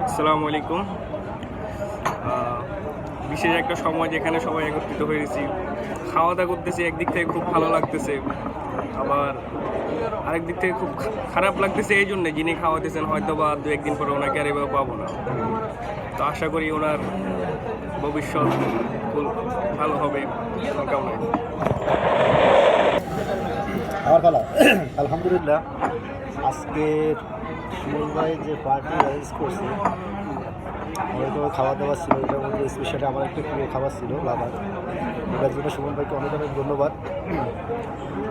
আসসালামু আলাইকুম। বিশেষ একটা সময় যেখানে সবাই একত্রিত হয়েছি, খাওয়া দাওয়া করতেছি। একদিক থেকে খুব ভালো লাগতেছে, আবার আরেক দিক থেকে খুব খারাপ লাগতেছে এই জন্যে, যিনি খাওয়াতেছেন হয়তো বা দু একদিন পরে ওনাকে আর এভাবে পাবো না। তো আশা করি ওনার ভবিষ্যৎ খুব ভালো হবে। কেমন আমার ভালো আলহামদুলিল্লাহ। আজকের সুমন ভাই যে পার্টি অ্যারেঞ্জ করছে, হয়তো খাওয়া দাওয়া ছিল, এটার মধ্যে স্পেশালি আমার একটু প্রিয় খাবার ছিল লাদার। এটার জন্য সুমন ভাইকে অনেক অনেক ধন্যবাদ।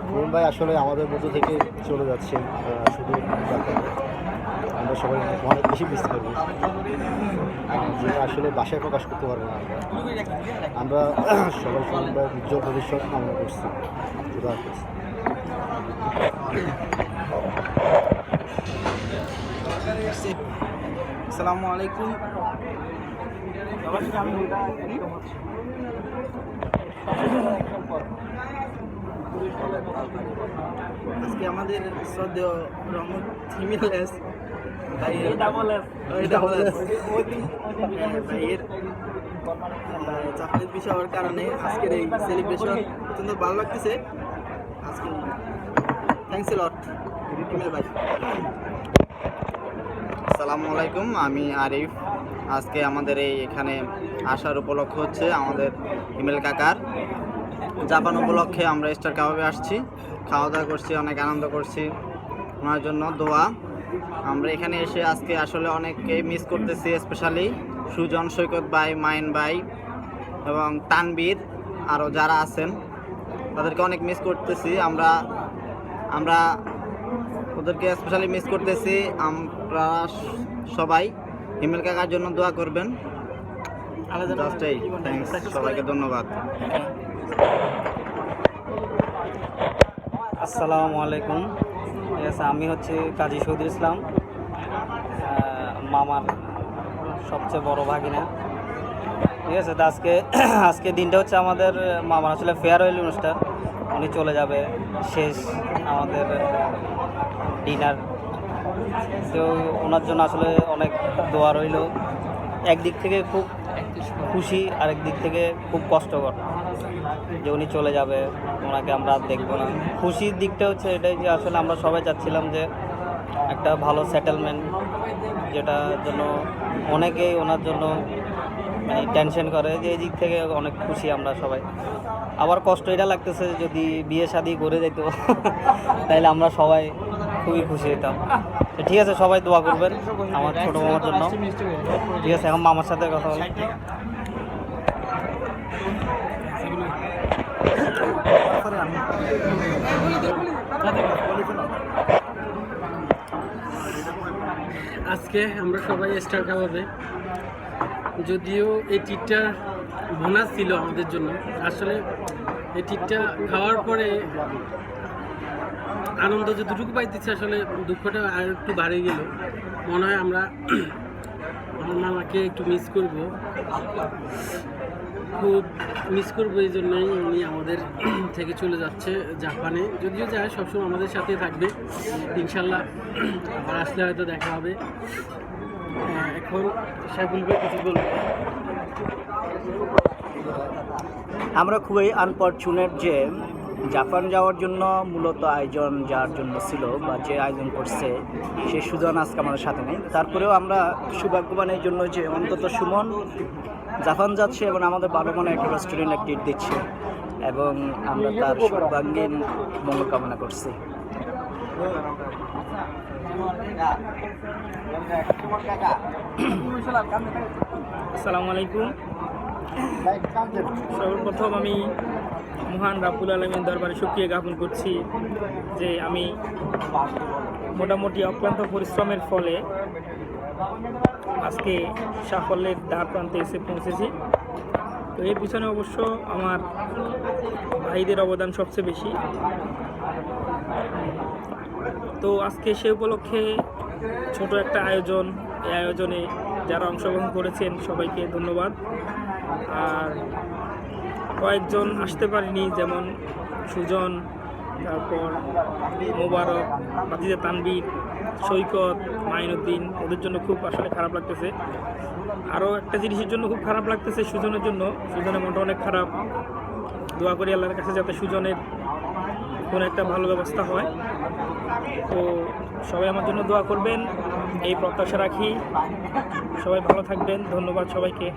সুমন ভাই আসলে আমাদের মধ্য থেকে চলে যাচ্ছেন, শুধু আমরা সবাই অনেক বেশি মিস করবো, যেটা আসলে বাসায় প্রকাশ করতে পারবো না। আমরা সবাই সুমন ভাইয়ের উজ্জ্বল ভবিষ্যৎ কামনা করছি। খুদা হাফেজ। আসসালামু আলাইকুম। আজকে আমাদের শ্রদ্ধেয় রহমত হিমিলেস ভাইয়ের চাকরির বিষয় হওয়ার কারণে আজকের এই সেলিব্রেশন অত্যন্ত ভালো লাগতেছে। আজকে থ্যাংকস এ লট হিমেল ভাই। আসসালামু আলাইকুম, আমি আরিফ। আজকে আমাদের এখানে আসার উপলক্ষ হচ্ছে আমাদের হিমেল কাকার জাপান উপলক্ষে আমরা স্টার কাবাবে আসছি, খাওয়া দাওয়া করছি, অনেক আনন্দ করছি। ওনার জন্য দোয়া। আমরা এখানে এসে আজকে আসলে অনেককেই মিস করতেছি, স্পেশালি সুজন, সৈকত ভাই, মাইন ভাই এবং তানবীর, আরও যারা আছেন তাদেরকে অনেক মিস করতেছি। আমরা ওদেরকে স্পেশালি মিস করতেছি। আমরা সবাই হিমেল কাকার জন্য দোয়া করবেন। থ্যাংকস, সবাইকে ধন্যবাদ। আসসালামু আলাইকুম। আমি হচ্ছে কাজী শহীদুল ইসলাম, মামার সবচেয়ে বড় ভাগিনা। ঠিক আছে, তো আজকে দিনটা হচ্ছে আমাদের মামার আসলে ফেয়ারওয়েল অনুষ্ঠান। উনি চলে যাবে, শেষ আমাদের ডিনার। তো ওনার জন্য আসলে অনেক দোয়া রইল। একদিক থেকে খুব খুশি, আরেক দিক থেকে খুব কষ্টকর যে উনি চলে যাবে, ওনাকে আমরা আর দেখবো না। খুশির দিকটা হচ্ছে এটাই যে আসলে আমরা সবাই চাচ্ছিলাম যে একটা ভালো সেটেলমেন্ট, যেটার জন্য অনেকেই ওনার জন্য মানে টেনশন করে, যে এই দিক থেকে অনেক খুশি আমরা সবাই। আবার কষ্ট এটা লাগতেছে যদি বিয়ে শাদি করে যেত তাহলে আমরা সবাই খুবই খুশি হতাম। ঠিক আছে, সবাই দোয়া করবেন আমার ছোটো মামার জন্য। ঠিক আছে, এখন মামার সাথে কথা বলি। আজকে আমরা সবাই স্টার কাবাবে, যদিও এই টিটটা বোনাস ছিল আমাদের জন্য। আসলে এই টিটটা খাওয়ার পরে আনন্দ যতটুকু পাইতেছে, আসলে দুঃখটা আর একটু বাড়ে গেল। মনে হয় আমরা আমার মামাকে একটু মিস করব, খুব মিস করবো। এই জন্যই উনি আমাদের থেকে চলে যাচ্ছে জাপানে। যদিও যায়, সবসময় আমাদের সাথে থাকবে ইনশাল্লাহ। আবার আসলে হয়তো দেখা হবে। এখন সাইফুল ভাই কিছু বলবো। আমরা খুবই আনফরচুনেট যে জাপান যাওয়ার জন্য মূলত আয়োজন যার জন্য ছিল বা যে আয়োজন করছে সে সুজন আজকে আমাদের সাথে নেই। তারপরেও আমরা সৌভাগ্যবান এই জন্য যে অন্তত সুমন জাপান যাচ্ছে এবং আমাদের ভালো মনে একটা রেস্টুরেন্টে ট্রিট দিচ্ছে, এবং আমরা তার সর্বাঙ্গীন মঙ্গল কামনা করছি। আসসালামু আলাইকুম। সর্বপ্রথম আমি মহান রাব্বুল আলামিন দরবারে শুকরিয়া জ্ঞাপন করছি যে আমি মোটামুটি অক্লান্ত পরিশ্রমের ফলে আজকে সাফল্যের দ্বার প্রান্তে এসে পৌঁছেছি। তো এর পিছনে অবশ্য আমার ভাইদের অবদান সবচেয়ে বেশি। তো আজকে সে উপলক্ষে ছোট একটা আয়োজন, এই আয়োজনে যারা অংশগ্রহণ করেছেন সবাইকে ধন্যবাদ। আর কয়েকজন আসতে পারেনি, যেমন সুজন, তারপর মোবারক, বাতিজা তানবীর, সৈকত, মাইনুদ্দিন, ওদের জন্য খুব আসলে খারাপ লাগতেছে। আরও একটা জিনিসের জন্য খুব খারাপ লাগতেছে, সুজনের জন্য। সুজনের মনটা অনেক খারাপ। দোয়া করি আল্লাহর কাছে যাতে সুজনের কোনো একটা ভালো ব্যবস্থা হয়। তো সবাই আমার জন্য দোয়া করবেন, এই প্রত্যাশা রাখি। সবাই ভালো থাকবেন। ধন্যবাদ সবাইকে।